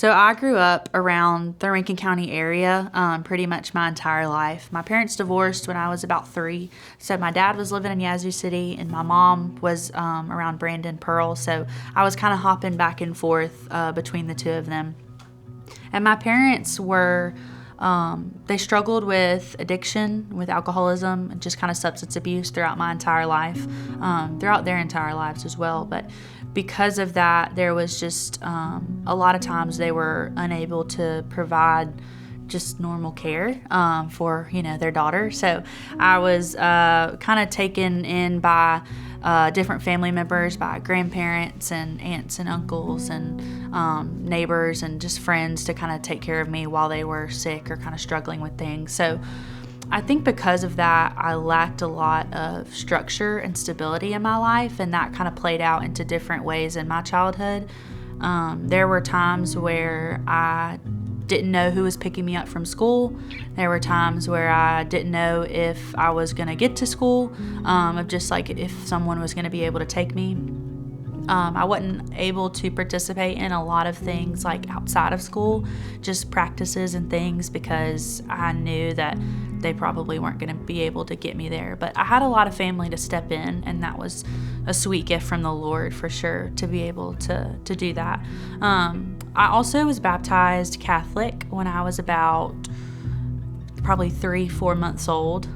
So I grew up around the Rankin County area pretty much my entire life. My parents divorced when I was about 3. So my dad was living in Yazoo City and my mom was around Brandon, Pearl. So I was kind of hopping back and forth between the two of them. And my parents were, they struggled with addiction, with alcoholism, and just kind of substance abuse throughout my entire life, throughout their entire lives as well. But because of that, there was just a lot of times they were unable to provide just normal care for, their daughter. So I was kind of taken in by different family members, by grandparents and aunts and uncles and neighbors and just friends to kind of take care of me while they were sick or kind of struggling with things. So I think because of that, I lacked a lot of structure and stability in my life, and that kind of played out into different ways in my childhood. There were times where I didn't know who was picking me up from school. There were times where I didn't know if I was going to get to school, of just like if someone was going to be able to take me. I wasn't able to participate in a lot of things like outside of school, just practices and things, because I knew that they probably weren't going to be able to get me there. But I had a lot of family to step in, and that was a sweet gift from the Lord for sure to be able to do that. I also was baptized Catholic when I was about probably 3-4 months old.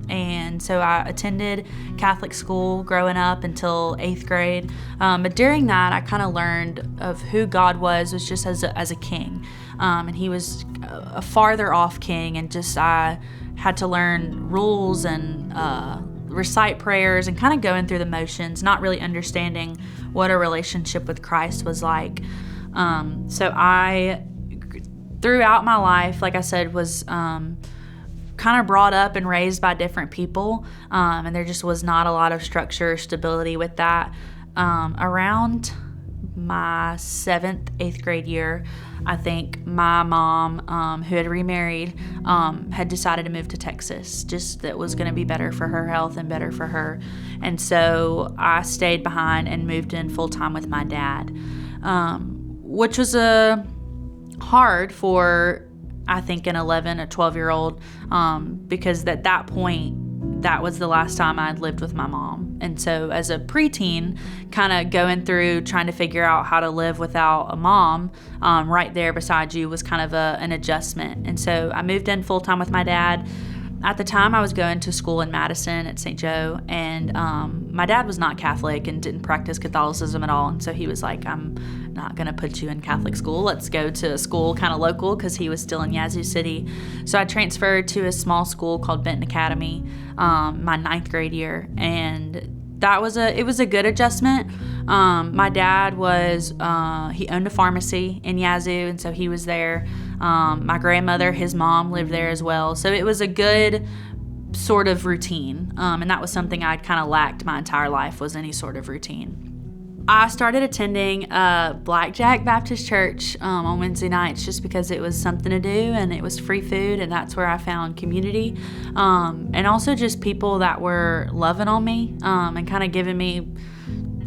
And so I attended Catholic school growing up until 8th grade. But during that, I kind of learned of who God was just as a king. And he was a farther off king, and just I had to learn rules and recite prayers and kind of going through the motions, not really understanding what a relationship with Christ was like. So I, throughout my life, like I said, was kind of brought up and raised by different people, and there just was not a lot of structure or stability with that. Around my 7th, 8th grade year, I think my mom, who had remarried, had decided to move to Texas, just that was going to be better for her health and better for her. And so I stayed behind and moved in full-time with my dad, which was hard for, I think, an 11 or 12-year-old, because at that point, that was the last time I'd lived with my mom. And so as a preteen, kind of going through trying to figure out how to live without a mom right there beside you was kind of an adjustment. And so I moved in full-time with my dad. At the time, I was going to school in Madison at St. Joe, and my dad was not Catholic and didn't practice Catholicism at all. And so he was like, I'm not going to put you in Catholic school. Let's go to a school kind of local, because he was still in Yazoo City. So I transferred to a small school called Benton Academy my 9th grade year, and it was a good adjustment. My dad was, he owned a pharmacy in Yazoo, and so he was there. My grandmother, his mom, lived there as well. So it was a good sort of routine. And that was something I'd kind of lacked my entire life, was any sort of routine. I started attending Blackjack Baptist Church on Wednesday nights just because it was something to do and it was free food, and that's where I found community. And also just people that were loving on me and kind of giving me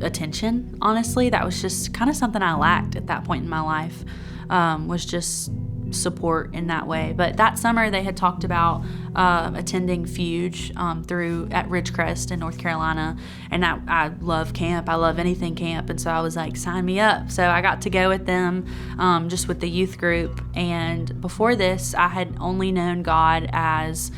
attention, honestly. That was just kind of something I lacked at that point in my life, was just support in that way. But that summer they had talked about attending Fuge at Ridgecrest in North Carolina, and I love camp. I love anything camp, and so I was like, sign me up. So I got to go with them, just with the youth group. And before this, I had only known God as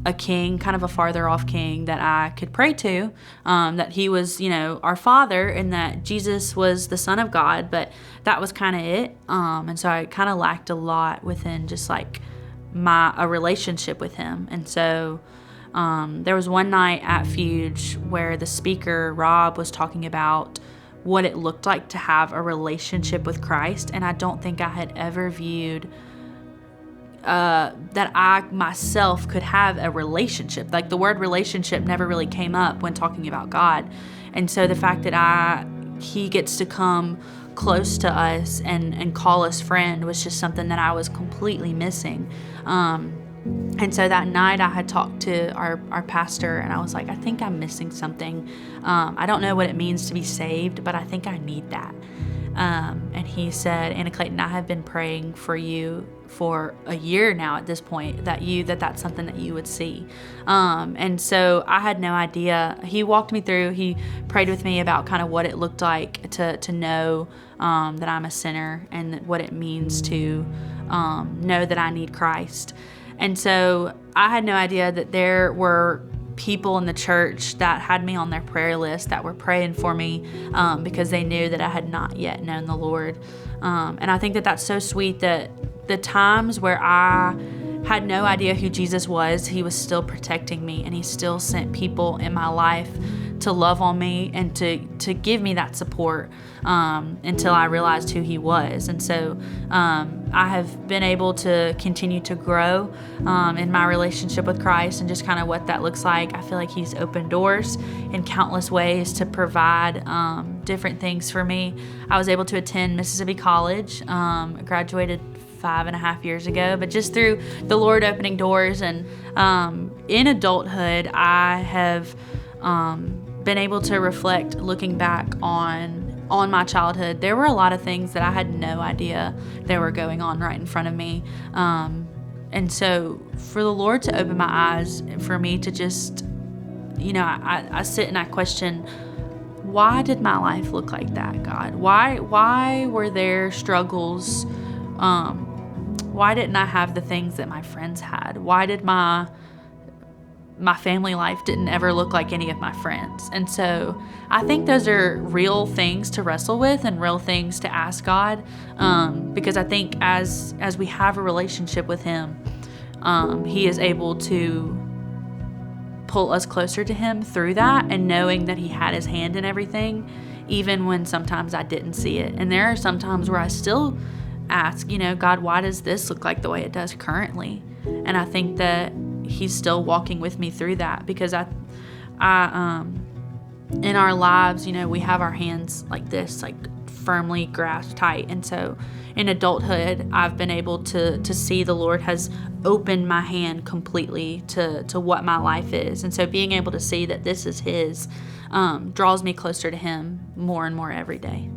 a king, kind of a farther off king that I could pray to, that he was, our father, and that Jesus was the Son of God, but that was kind of it. And so I kind of lacked a lot within just like a relationship with him. And so there was one night at Fuge where the speaker, Rob, was talking about what it looked like to have a relationship with Christ. And I don't think I had ever viewed that I myself could have a relationship. Like the word relationship never really came up when talking about God. And so the fact that he gets to come close to us and call us friend was just something that I was completely missing. And so that night I had talked to our pastor, and I was like, I think I'm missing something. I don't know what it means to be saved, but I think I need that. And he said, Anna Clayton, I have been praying for you for a year now at this point, that's something that you would see. And so I had no idea. He walked me through, he prayed with me about kind of what it looked like to know that I'm a sinner, and what it means to know that I need Christ. And so I had no idea that there were people in the church that had me on their prayer list that were praying for me because they knew that I had not yet known the Lord. And I think that that's so sweet, that the times where I had no idea who Jesus was, he was still protecting me, and he still sent people in my life to love on me and to give me that support until I realized who he was. And so I have been able to continue to grow in my relationship with Christ, and just kind of what that looks like. I feel like he's opened doors in countless ways to provide different things for me. I was able to attend Mississippi College, graduated 5.5 years ago, but just through the Lord opening doors. And in adulthood, I have been able to reflect, looking back on my childhood. There were a lot of things that I had no idea they were going on right in front of me. And so for the Lord to open my eyes, for me to just, I sit and I question, why did my life look like that, God? Why were there struggles? Why didn't I have the things that my friends had? Why did my family life didn't ever look like any of my friends? And so I think those are real things to wrestle with, and real things to ask God, because I think as we have a relationship with him, he is able to pull us closer to him through that, and knowing that he had his hand in everything, even when sometimes I didn't see it. And there are some times where I still ask, God, why does this look like the way it does currently? And I think that he's still walking with me through that, because I in our lives, we have our hands like this, like firmly grasped tight. And so in adulthood, I've been able to see the Lord has opened my hand completely to what my life is. And so being able to see that this is his draws me closer to him more and more every day.